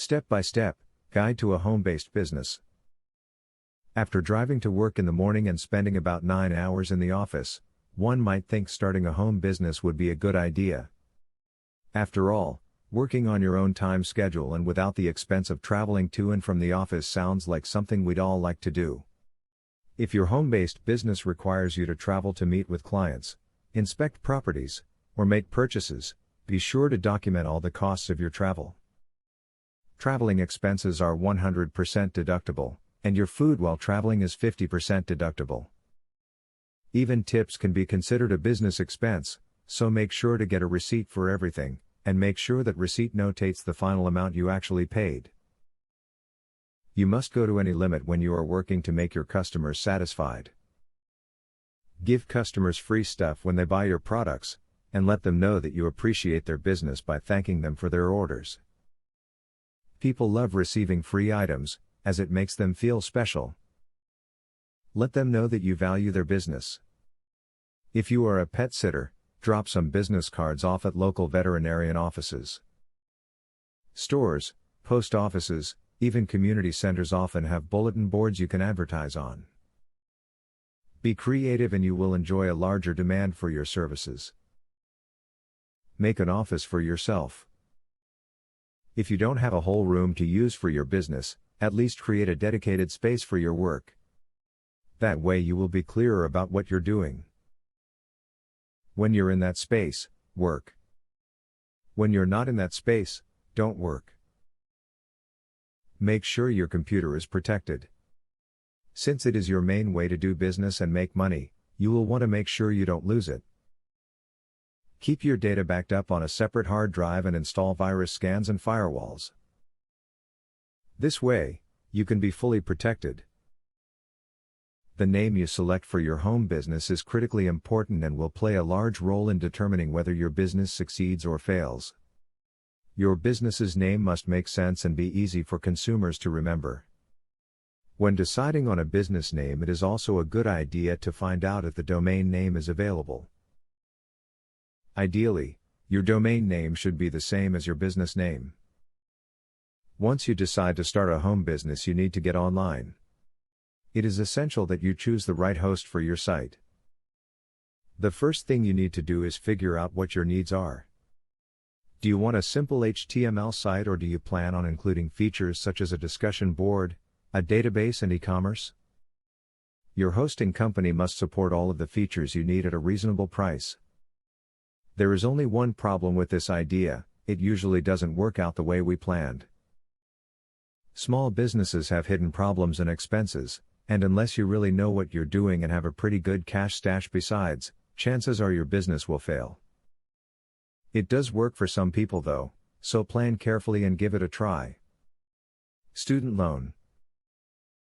Step-by-step, guide to a home-based business. After driving to work in the morning and spending about 9 hours in the office, one might think starting a home business would be a good idea. After all, working on your own time schedule and without the expense of traveling to and from the office sounds like something we'd all like to do. If your home-based business requires you to travel to meet with clients, inspect properties, or make purchases, be sure to document all the costs of your travel. Traveling expenses are 100% deductible, and your food while traveling is 50% deductible. Even tips can be considered a business expense, so make sure to get a receipt for everything, and make sure that receipt notates the final amount you actually paid. You must go to any limit when you are working to make your customers satisfied. Give customers free stuff when they buy your products, and let them know that you appreciate their business by thanking them for their orders. People love receiving free items, as it makes them feel special. Let them know that you value their business. If you are a pet sitter, drop some business cards off at local veterinarian offices. Stores, post offices, even community centers often have bulletin boards you can advertise on. Be creative and you will enjoy a larger demand for your services. Make an office for yourself. If you don't have a whole room to use for your business, at least create a dedicated space for your work. That way you will be clearer about what you're doing. When you're in that space, work. When you're not in that space, don't work. Make sure your computer is protected. Since it is your main way to do business and make money, you will want to make sure you don't lose it. Keep your data backed up on a separate hard drive and install virus scans and firewalls. This way, you can be fully protected. The name you select for your home business is critically important and will play a large role in determining whether your business succeeds or fails. Your business's name must make sense and be easy for consumers to remember. When deciding on a business name, it is also a good idea to find out if the domain name is available. Ideally, your domain name should be the same as your business name. Once you decide to start a home business, you need to get online. It is essential that you choose the right host for your site. The first thing you need to do is figure out what your needs are. Do you want a simple HTML site, or do you plan on including features such as a discussion board, a database, and e-commerce? Your hosting company must support all of the features you need at a reasonable price. There is only one problem with this idea: it usually doesn't work out the way we planned. Small businesses have hidden problems and expenses, and unless you really know what you're doing and have a pretty good cash stash besides, chances are your business will fail. It does work for some people though, so plan carefully and give it a try. Student loan,